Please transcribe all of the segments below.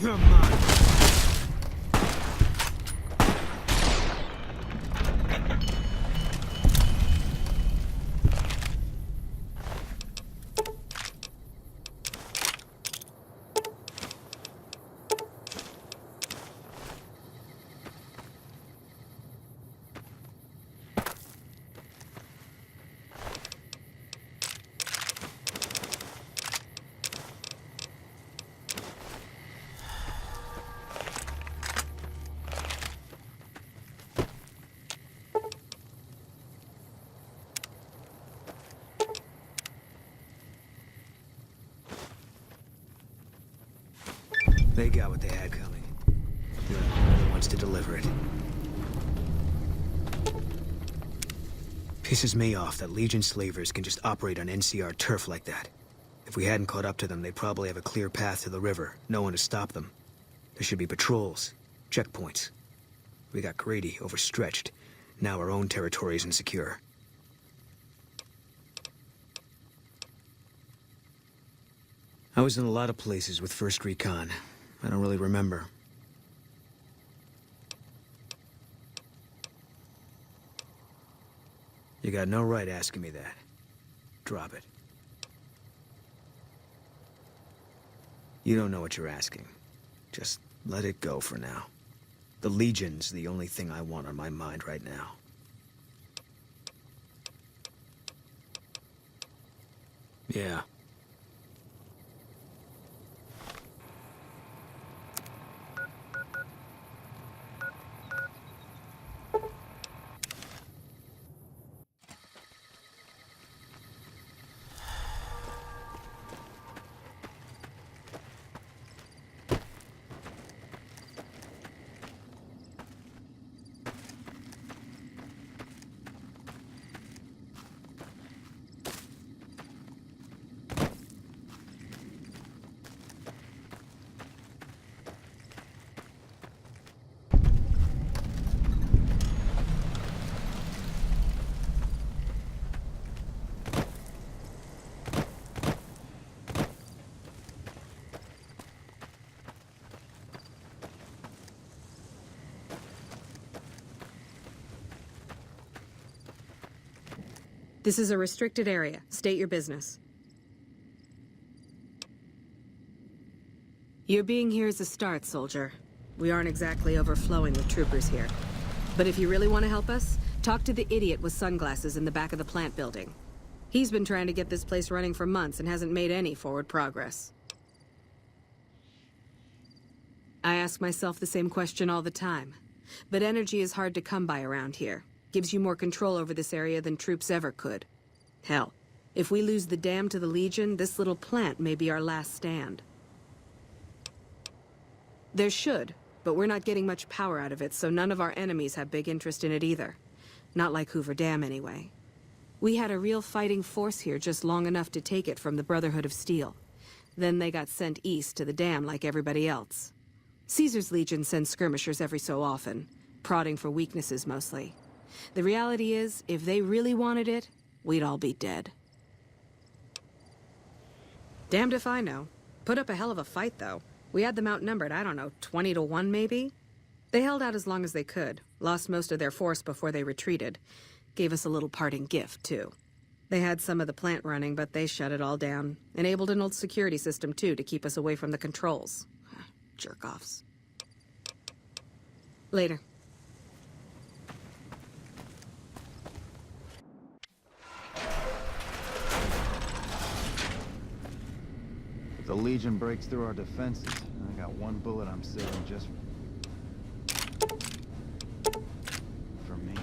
Come on. They got what they had coming. They're the only ones to deliver it. Pisses me off that Legion slavers can just operate on NCR turf like that. If we hadn't caught up to them, they'd probably have a clear path to the river. No one to stop them. There should be patrols, checkpoints. We got greedy, overstretched. Now our own territory is insecure. I was in a lot of places with 1st Recon. I don't really remember. You got no right asking me that. Drop it. You don't know what you're asking. Just let it go for now. The Legion's the only thing I want on my mind right now. Yeah. This is a restricted area. State your business. Your being here is a start, soldier. We aren't exactly overflowing with troopers here. But if you really want to help us, talk to the idiot with sunglasses in the back of the plant building. He's been trying to get this place running for months and hasn't made any forward progress. I ask myself the same question all the time. But energy is hard to come by around here. Gives you more control over this area than troops ever could. Hell, if we lose the dam to the Legion, this little plant may be our last stand. There should, but we're not getting much power out of it, so none of our enemies have big interest in it either. Not like Hoover Dam, anyway. We had a real fighting force here just long enough to take it from the Brotherhood of Steel. Then they got sent east to the dam like everybody else. Caesar's Legion sends skirmishers every so often, prodding for weaknesses mostly. The reality is, if they really wanted it, we'd all be dead. Damned if I know. Put up a hell of a fight, though. We had them outnumbered, I don't know, 20 to 1 maybe? They held out as long as they could, lost most of their force before they retreated. Gave us a little parting gift, too. They had some of the plant running, but they shut it all down. Enabled an old security system, too, to keep us away from the controls. Jerk-offs. Later. If the Legion breaks through our defenses, I got one bullet I'm saving just for me.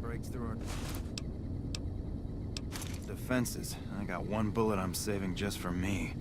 Breaks through our defenses. I got one bullet I'm saving just for me.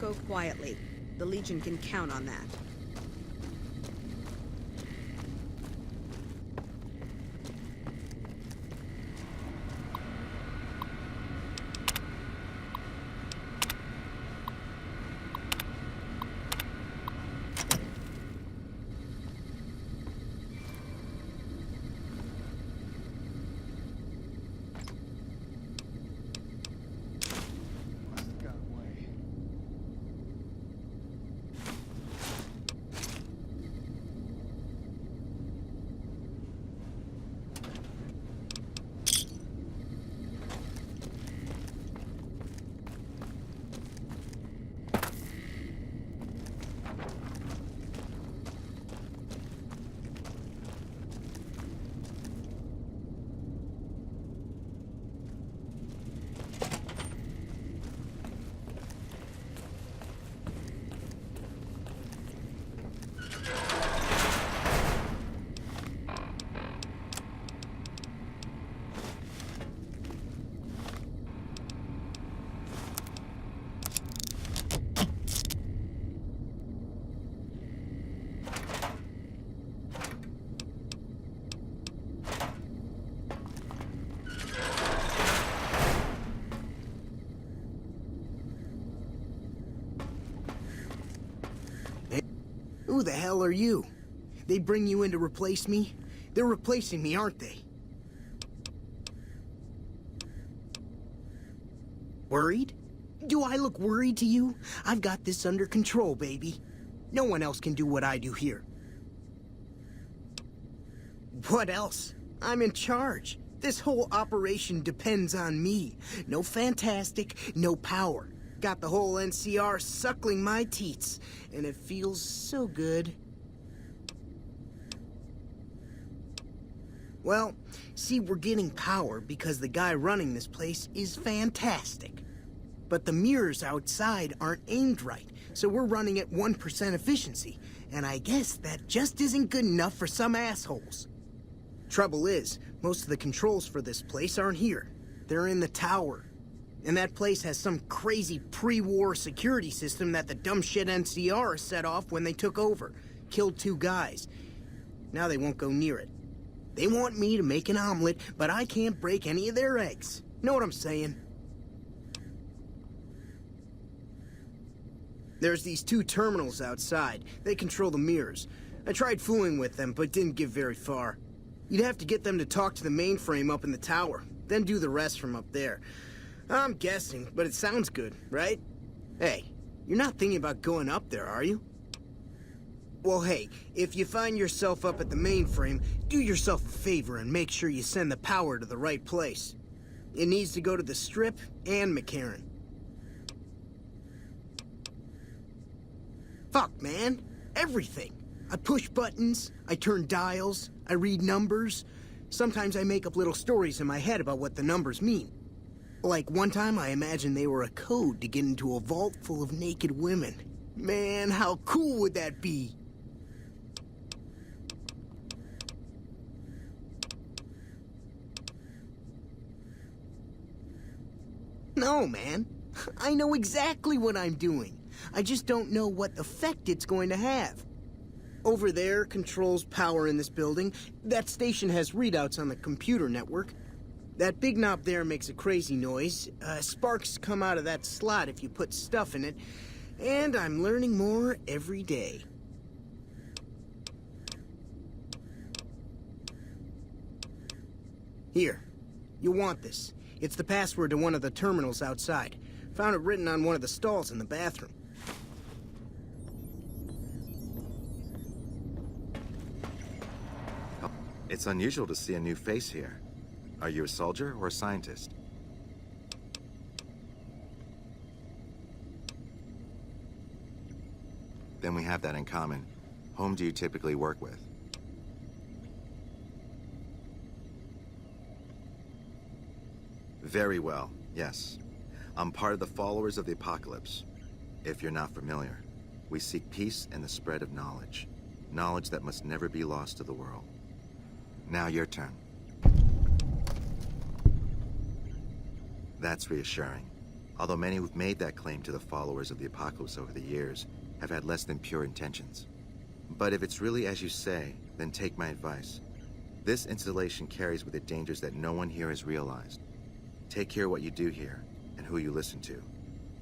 go quietly. The Legion can count on that. Who the hell are you? They bring you in to replace me? They're replacing me, aren't they? Worried? Do I look worried to you? I've got this under control, baby. No one else can do what I do here. What else? I'm in charge. This whole operation depends on me. No fantastic, no power. Got the whole NCR suckling my teats, and it feels so good. Well, see, we're getting power because the guy running this place is fantastic. But the mirrors outside aren't aimed right, so we're running at 1% efficiency, and I guess that just isn't good enough for some assholes. Trouble is, most of the controls for this place aren't here. They're in the tower. And that place has some crazy pre-war security system that the dumb shit NCR set off when they took over. Killed 2 guys. Now they won't go near it. They want me to make an omelet, but I can't break any of their eggs. Know what I'm saying? There's these 2 terminals outside. They control the mirrors. I tried fooling with them, but didn't get very far. You'd have to get them to talk to the mainframe up in the tower, then do the rest from up there. I'm guessing, but it sounds good, right? Hey, you're not thinking about going up there, are you? Well, hey, if you find yourself up at the mainframe, do yourself a favor and make sure you send the power to the right place. It needs to go to the Strip and McCarran. Fuck, man. Everything. I push buttons, I turn dials, I read numbers. Sometimes I make up little stories in my head about what the numbers mean. Like one time I imagined they were a code to get into a vault full of naked women. Man, how cool would that be? No, man. I know exactly what I'm doing. I just don't know what effect it's going to have. Over there controls power in this building. That station has readouts on the computer network. That big knob there makes a crazy noise. Sparks come out of that slot if you put stuff in it. And I'm learning more every day. Here. You'll want this. It's the password to one of the terminals outside. Found it written on one of the stalls in the bathroom. It's unusual to see a new face here. Are you a soldier or a scientist? Then we have that in common. Whom do you typically work with? Very well, yes. I'm part of the Followers of the Apocalypse. If you're not familiar, we seek peace and the spread of knowledge. Knowledge that must never be lost to the world. Now your turn. That's reassuring. although many who've made that claim to the followers of the Apocalypse over the years have had less than pure intentions. But if it's really as you say, then take my advice. This installation carries with it dangers that no one here has realized. Take care what you do here, and who you listen to.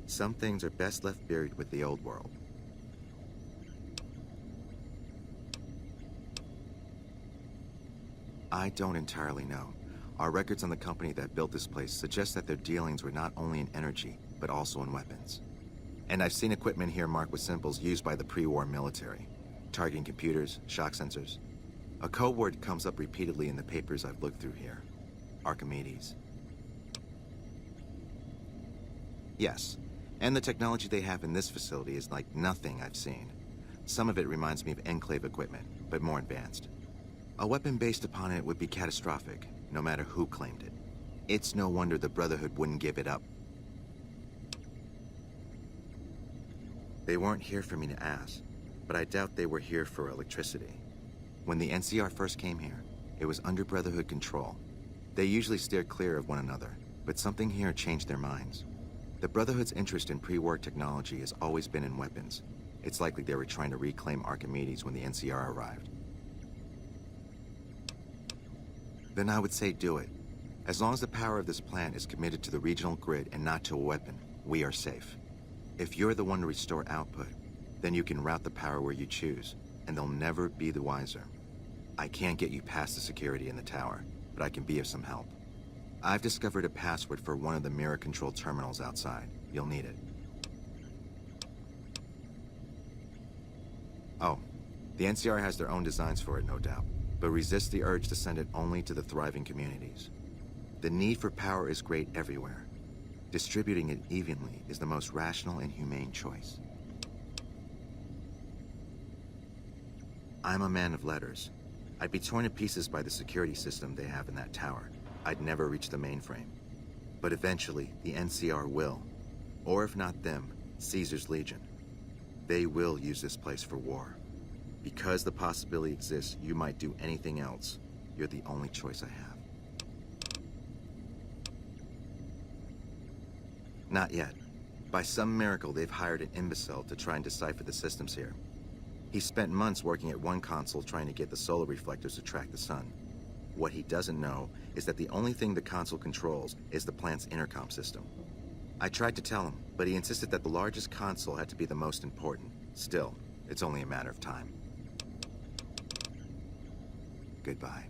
Some things are best left buried with the old world. I don't entirely know. Our records on the company that built this place suggest that their dealings were not only in energy, but also in weapons. And I've seen equipment here marked with symbols used by the pre-war military, targeting computers, shock sensors. A code word comes up repeatedly in the papers I've looked through here. Archimedes. Yes, and the technology they have in this facility is like nothing I've seen. Some of it reminds me of Enclave equipment, but more advanced. A weapon based upon it would be catastrophic, no matter who claimed it. It's no wonder the Brotherhood wouldn't give it up. They weren't here for me to ask, but I doubt they were here for electricity. When the NCR first came here, it was under Brotherhood control. They usually steered clear of one another, but something here changed their minds. The Brotherhood's interest in pre-war technology has always been in weapons. It's likely they were trying to reclaim Archimedes when the NCR arrived. Then I would say do it. As long as the power of this plant is committed to the regional grid and not to a weapon, we are safe. If you're the one to restore output, then you can route the power where you choose, and they'll never be the wiser. I can't get you past the security in the tower, but I can be of some help. I've discovered a password for one of the mirror control terminals outside. You'll need it. Oh, the NCR has their own designs for it, no doubt, but resist the urge to send it only to the thriving communities. The need for power is great everywhere. Distributing it evenly is the most rational and humane choice. I'm a man of letters. I'd be torn to pieces by the security system they have in that tower. I'd never reach the mainframe. But eventually, the NCR will. Or if not them, Caesar's Legion. They will use this place for war. Because the possibility exists you might do anything else, you're the only choice I have. Not yet. By some miracle, they've hired an imbecile to try and decipher the systems here. He spent months working at one console trying to get the solar reflectors to track the sun. What he doesn't know is that the only thing the console controls is the plant's intercom system. I tried to tell him, but he insisted that the largest console had to be the most important. Still, it's only a matter of time. Goodbye.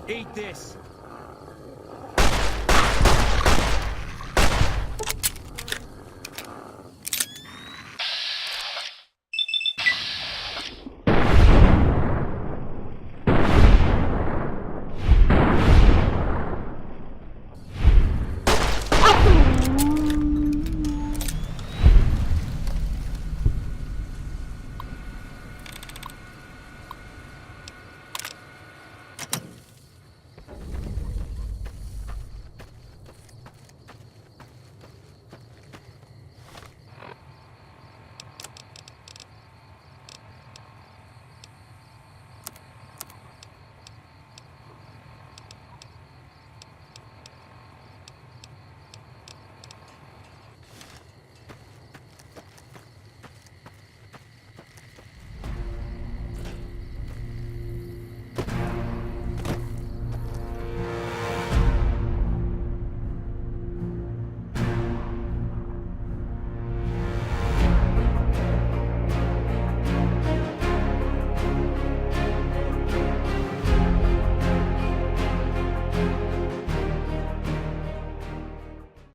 Eat this.